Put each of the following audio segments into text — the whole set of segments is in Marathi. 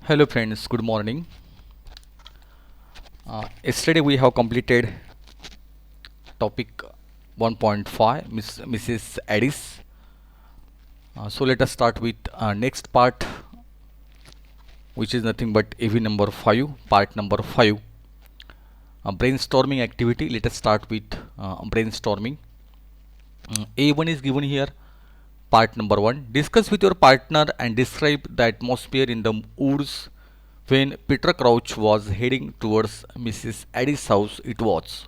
Hello friends, good morning. Yesterday we have completed topic 1.5 Mrs. Addis. So let us start with next part, which is nothing but AV number 5, part number 5. Brainstorming activity. Let us start with brainstorming. A1 is given here. Part number 1. Discuss with your partner and describe the atmosphere in the woods when Peter Crouch was heading towards Mrs. Addis' house. It was.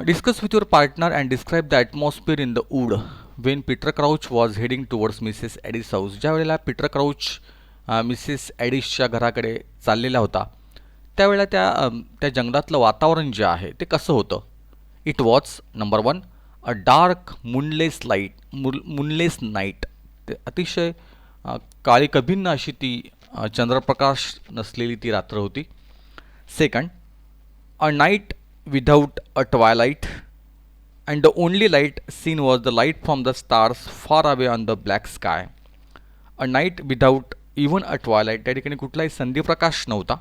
Discuss with your partner and describe the atmosphere in the wood when Peter Crouch was heading towards Mrs. Addis' house. ज्या वेळेला पीटर क्राउच मिसेस ॲडिसच्या घराकडे चाललेला होता त्यावेळेला त्या जंगलातलं वातावरण जे आहे ते कसं होतं. It was number 1 a dark moonless night. ते अतिशय काळीकभिन्न अशी ती चंद्रप्रकाश नसलेली ती रात्र होती. Second, a night without a twilight, and the only light seen was the light from the stars far away on the black sky. A night without even a twilight. त्या ठिकाणी कुठलाही संधिप्रकाश नव्हता.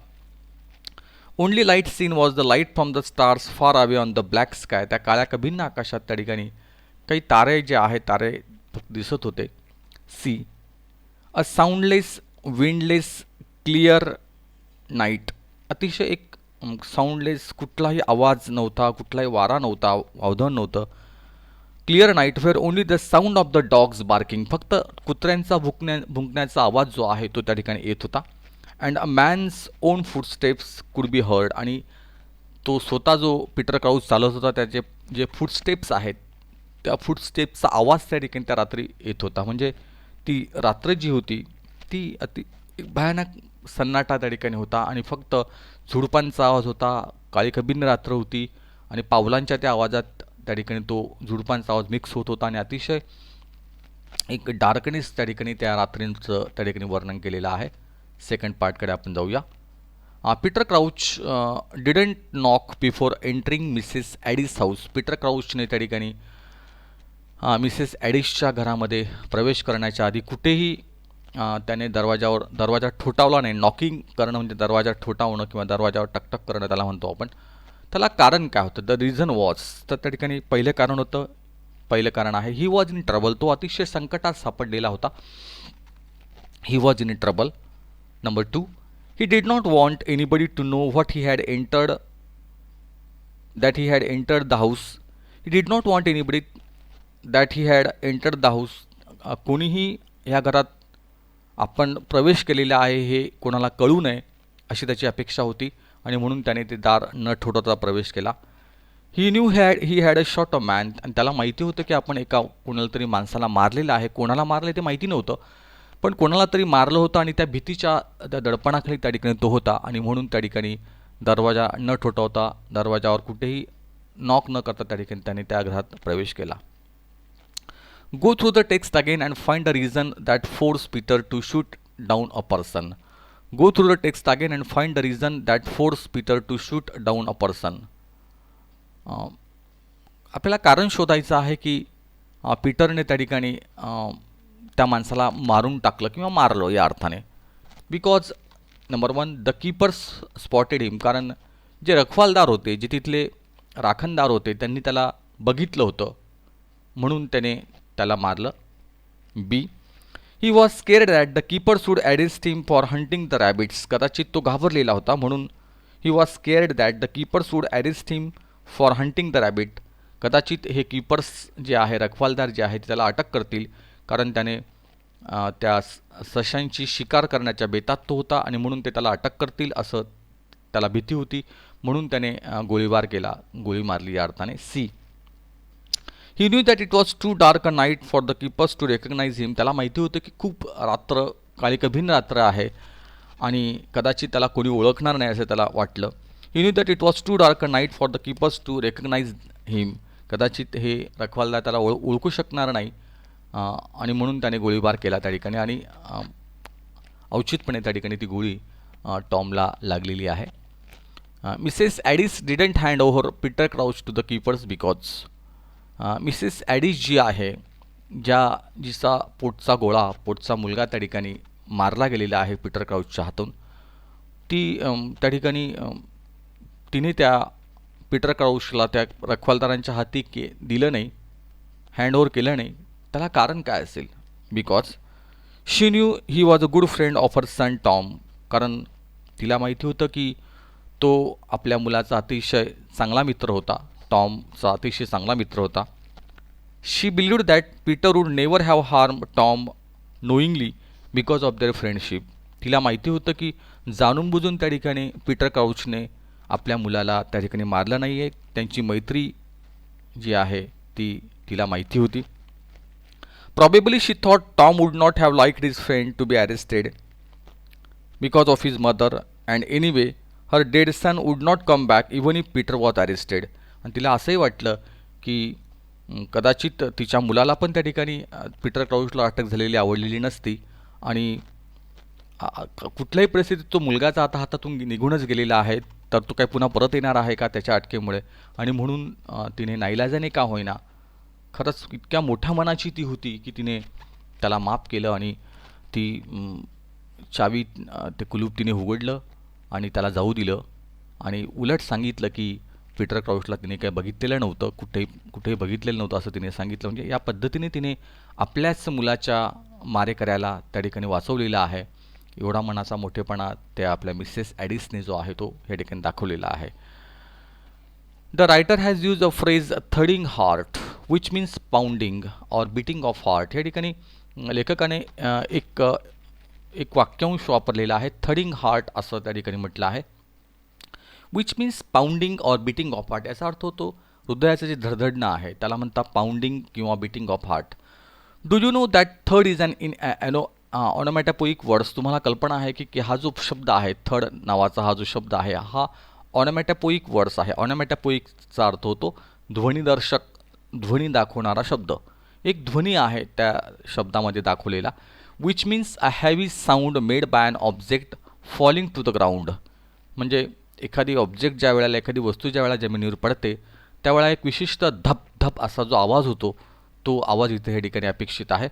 Only light seen was the light from the stars far away on the black sky. त्या काळ्या कभिन्न आकाशात त्या ठिकाणी काही तारे जे आहेत तारे दिसत होते. सी, अ साऊंडलेस विंडलेस क्लिअर नाईट. अतिशय एक साऊंडलेस, कुठलाही आवाज नव्हता, कुठलाही वारा नव्हता, अवधन नव्हतं. Clear night where only the sound of the dogs barking. फक्त कुत्र्यांचा भुंकण्याचा आवाज जो आहे तो त्या ठिकाणी येत होता. And a man's own footsteps could be heard. आणि तो स्वतः जो पीटर क्राउच चालत होता त्याचे जे फूटस्टेप्स आहेत त्या फूटस्टेप्सचा आवाज त्या ठिकाणी त्या रात्री येत होता. म्हणजे ती रात्र जी होती ती भयानक सन्नाटा त्या ठिकाणी होता आणि फक्त झुडपांचा आवाज होता. काळीकभिन्न रात्र होती आणि पावलांच्या त्या आवाजात त्या ठिकाणी तो झुडपांचा आवाज मिक्स होत होता आणि अतिशय एक डार्कनेस त्या ठिकाणी त्या रात्रींचं त्या ठिकाणी वर्णन केलेलं आहे. सेकंड पार्टकडे आपण जाऊया. Peter Crouch didn't knock before entering Mrs Addis house. Peter क्राउचने त्या ठिकाणी मिसेस ॲडिसच्या घरामध्ये प्रवेश करण्याच्या आधी कुठेही त्याने दरवाजा ठोठावला नाही. नॉकिंग करणं म्हणजे दरवाजा ठोठावणं किंवा दरवाजावर टकटक करणं त्याला म्हणतो आपण. त्याला कारण काय होतं? The reason was. तर त्या ठिकाणी पहिलं कारण आहे ही वॉज इन ट्रबल. तो अतिशय संकटात सापडलेला होता. He was in trouble. Number 2, he did not want anybody to know what he had entered the house. He did not want anybody that he had entered the house. कोणीही ह्या घरात आपण प्रवेश केलेला आहे हे कोणाला कळू नये अशी त्याची अपेक्षा होती आणि म्हणून त्याने ते दार न ठोठावता प्रवेश केला. He had a shot a man. आणि त्याला माहिती होतं की आपण कोणाला तरी माणसाला मारलेलं आहे. कोणाला मारले ते माहिती नव्हतं पण कोणाला तरी मारलं होतं आणि त्या भीतीच्या त्या दडपणाखाली त्या ठिकाणी तो होता आणि म्हणून त्या ठिकाणी दरवाजा न ठोठावता दरवाजावर कुठेही नॉक न करता त्या ठिकाणी त्याने त्या घरात प्रवेश केला. Go through the text again and find a reason that forced Peter to shoot down a person. Go through the text again and find the reason that forced Peter to shoot down a person. आपल्याला कारण शोधायचं आहे की पीटरने त्या ठिकाणी त्या माणसाला मारून टाकलं किंवा मारलं या अर्थाने. Because number 1 the keepers spotted him. कारण जे रखवालदार होते, जे तिथले राखणदार होते त्यांनी त्याला बघितलं होतं म्हणून त्याला मारलं. B, he was scared that the keeper would arrest him for hunting the rabbits. कदाचित तो घाबरलेला होता म्हणून he was scared that the keepers would arrest him for hunting the rabbit. कदाचित हे कीपर्स जे आहे रखवालदार जे आहे त्याला अटक करतील कारण त्याने त्या सशांची शिकार करण्याच्या बेतात तो होता आणि म्हणून ते त्याला अटक करतील असं त्याला भीती होती म्हणून त्याने गोळी मारली या अर्थाने. C, he knew that it was too dark a night for the keepers to recognise him. त्याला माहिती होतं की खूप काळीकभिन्न रात्र आहे आणि कदाचित त्याला कोणी ओळखणार नाही असं त्याला वाटलं. He knew that it was too dark a night for the keepers to recognise him. कदाचित हे रखवालदार त्याला ओळखू शकणार नाही आणि म्हणून त्याने गोळीबार केला त्या ठिकाणी आणि औचितपणे त्या ठिकाणी ती गोळी टॉमला लागलेली आहे. Mrs Addis didn't hand over Peter Crouch to the keepers because. Mrs Addis जी आहे जिचा पोटचा मुलगा त्या ठिकाणी मारला गेलेला आहे पीटर क्राउचच्या हातून, ती त्या ठिकाणी तिने त्या पीटर क्राउचला त्या रखवालदारांच्या हाती दिलं नाही, हँडओव्हर केलं नाही. त्याला कारण काय असेल? Because she knew he was a good friend of her son Tom. कारण तिला माहिती होतं की तो आपल्या मुलाचा अतिशय चांगला मित्र होता, टॉमचा अतिशय चांगला मित्र होता. She believed that Peter would never have harm Tom knowingly because of their friendship. तिला माहिती होतं की जाणून बुजून त्या ठिकाणी पीटर क्राउचने आपल्या मुलाला त्या ठिकाणी मारलं नाही आहे. त्यांची मैत्री जी आहे ती तिला माहिती होती. Probably she thought Tom would not have liked his friend to be arrested because of his mother, and anyway, her dead son would not come back even if Peter was arrested. आणि तिला असंही वाटलं की कदाचित तिच्या मुलाला पण त्या ठिकाणी पीटर क्राउचला अटक झालेली आवडलेली नसती, आणि कुठल्याही परिस्थितीत तो मुलगाचा आता हातातून निघूनच गेलेला आहे, तर तो काय पुन्हा परत येणार आहे का त्याच्या अटकेमुळे? आणि म्हणून तिने नाईलाजाने का होईना, खरंच इतक्या मोठ्या मनाची ती होती की तिने त्याला माफ केलं आणि ती चावी ते कुलूप तिने उघडलं आणि त्याला जाऊ दिलं, आणि उलट सांगितलं की पीटर क्राउचला तिने काही बघितलेलं नव्हतं, कुठेही बघितलेलं नव्हतं असं तिने सांगितलं. म्हणजे या पद्धतीने तिने आपल्याच मुलाच्या मारेकऱ्याला त्या ठिकाणी वाचवलेला आहे. एवढा मनाचा मोठेपणा त्या आपल्या मिसेस ॲडिसने जो आहे तो या ठिकाणी दाखवलेला आहे. The writer has use a phrase thudding heart which means pounding or beating of heart. या ठिकाणी लेखकाने एक वाक्यांश वापरलेला आहे, थडिंग हार्ट असं त्या ठिकाणी म्हटलं आहे. Which means pounding or beating of heart. याचा अर्थ होतो हृदयाचं जे धडधडणं आहे त्याला म्हणतात पाउंडिंग किंवा beating of heart. Do you know that थर्ड इज ॲन ऑनोमॅटोपोईक वर्ड्स. तुम्हाला कल्पना आहे की हा जो शब्द आहे, थर्ड नावाचा हा जो शब्द आहे, हा ऑनोमॅटोपोईक वर्ड्स आहे. ऑनोमॅटोपोईकचा अर्थ होतो ध्वनिदर्शक, ध्वनी दाखवणारा शब्द. एक ध्वनी आहे त्या शब्दामध्ये दाखवलेला. Which means a heavy sound made by an object falling to the ground. म्हणजे एखादी ऑब्जेक्ट ज्या वेळेला, एखादी वस्तू ज्या वेळेला जमिनीवर पडते त्यावेळेला एक विशिष्ट धप धप असा जो आवाज होतो, तो आवाज इथे या ठिकाणी अपेक्षित आहे.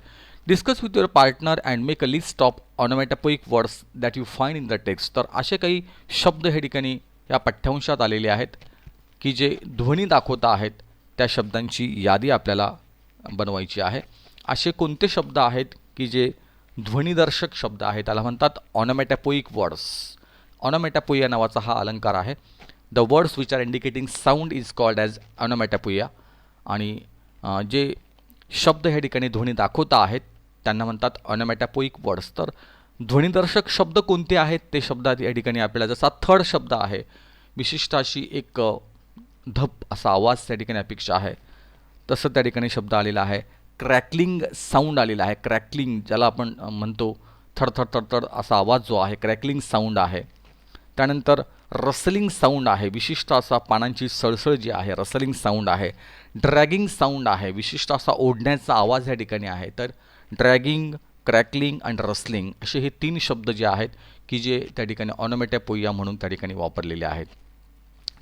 Discuss with your partner and make a list of onomatopoeic words that you find in the text. तर असे काही शब्द हे ठिकाणी या पाठ्यांशात आलेले आहेत की जे ध्वनी दाखवता आहेत, त्या शब्दांची यादी आपल्याला बनवायची आहे. असे कोणते शब्द आहेत की जे ध्वनिदर्शक शब्द आहेत, त्याला म्हणतात ऑनोमॅटोपोईक वर्ड्स. ऑनोमॅटोपोइया नावाचा हा अलंकार आहे. The words which are indicating sound is called as onomatopoeia. आणि जे शब्द हे ठिकाणी ध्वनी दाखवता आहेत त्यांना म्हणतात ऑनोमॅटोपोईक वर्ड्स. तर ध्वनिदर्शक शब्द कोणते आहेत ते शब्द या ठिकाणी आपल्याला, जसा थर्ड शब्द आहे, विशिष्ट अशी एक धप असा आवाज त्या ठिकाणी अपेक्षा आहे, तसं त्या ठिकाणी शब्द आलेला आहे. क्रॅकलिंग साऊंड आलेला आहे. क्रॅकलिंग ज्याला आपण म्हणतो थडथड थडथड असा आवाज जो आहे, क्रॅकलिंग साऊंड आहे. त्यानंतर रसलिंग साऊंड आहे, विशिष्ट असा पानांची सळसळ जी आहे, रसलिंग साऊंड आहे. ड्रॅगिंग साऊंड आहे, विशिष्ट असा ओढण्याचा आवाज या ठिकाणी आहे. तर ड्रॅगिंग, क्रॅकलिंग अँड रसलिंग असे हे 3 शब्द जे आहेत की जे त्या ठिकाणी ऑनोमॅटोपोइया म्हणून त्या ठिकाणी वापरलेले आहेत.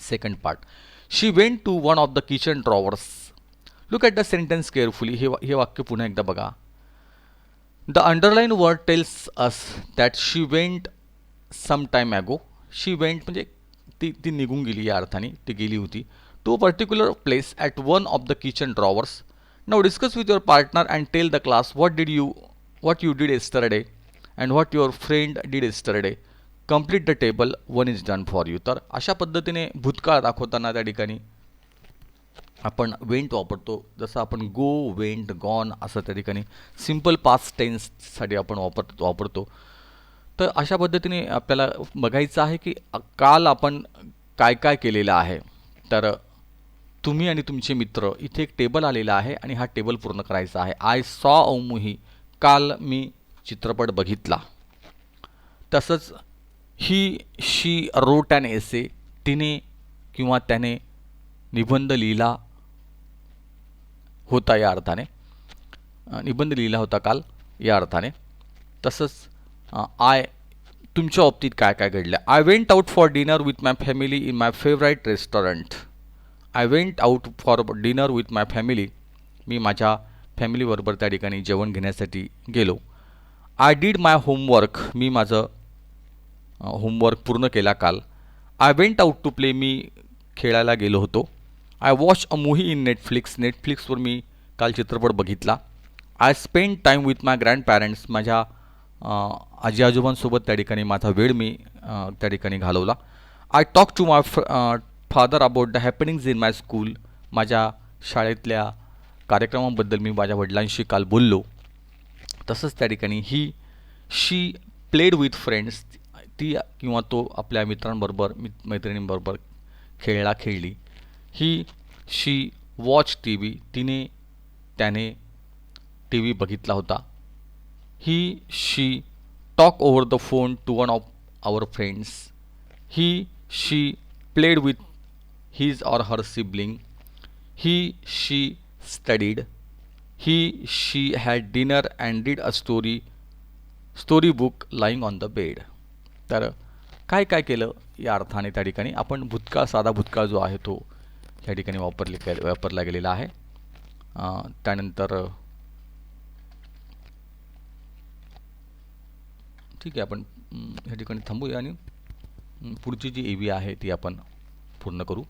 Second part. She went to one of the kitchen drawers. Look at the sentence carefully. हे वाक्य पुन्हा एकदा बघा. The underline word tells us that she went some time ago. She went म्हणजे ती निघून गेली, या अर्थाने ती गेली होती. To a particular place at one of the kitchen drawers. Now discuss with your partner and tell the class what you did yesterday and what your friend did yesterday. Complete the table, one is done for you. तर अशा पद्धतीने भूतकाळ दाखवताना त्या ठिकाणी आपण वेंट वापरतो. जसं आपण गो, वेंट, गॉन असं त्या ठिकाणी सिम्पल पास्ट टेन्ससाठी आपण वापरतो. तर अशा पद्धतीने आपल्याला बघायचं आहे की काल आपण काय काय केलेलं आहे. तर तुम्ही आणि तुमचे मित्र, इथे एक टेबल आलेला आहे आणि हा टेबल पूर्ण करायचा आहे. I saw a movie. काल मी चित्रपट बघितला. तसंच शी रोट ॲन एसे. तिने किंवा त्याने निबंध लिहिला होता, या अर्थाने निबंध लिहिला होता काल, या अर्थाने. तसंच तुमच्या बाबतीत काय काय घडलं. I went out for dinner with my family in my favourite restaurant. I went out for dinner with my family. मी माझ्या फॅमिलीबरोबर त्या ठिकाणी जेवण घेण्यासाठी गेलो. आय डीड माय होमवर्क, मी माझं होमवर्क पूर्ण केला काल. I went out to play, मी खेळायला गेलो होतो. I watch a movie in Netflix, नेटफ्लिक्सवर मी काल चित्रपट बघितला. I spend time with my grandparents, माझ्या आजी आजोबांसोबत त्या ठिकाणी माझा वेळ मी त्या ठिकाणी घालवला. I talk to my father about the happenings in my school, माझ्या शाळेतल्या कार्यक्रमांबद्दल मी माझ्या वडिलांशी काल बोललो. तसंच त्या ठिकाणी शी प्लेड विथ फ्रेंड्स, ती किंवा तो आपल्या मित्रांबरोबर मैत्रिणींबरोबर खेळली. शी वॉच टी व्ही, त्याने टी व्ही बघितला होता. She talk over the phone to one of our friends. She played with his or her sibling. She studied. She had dinner and read a story book lying on the bed. तर काय काय केलं या अर्थाने त्या ठिकाणी आपण भूतकाळ, साधा भूतकाळ जो आहे तो या ठिकाणी वापरला गेलेला आहे. त्यानंतर ठीक आहे, आपण या ठिकाणी थांबूया आणि पुढची जी एव्ही आहे ती आपण पूर्ण करू.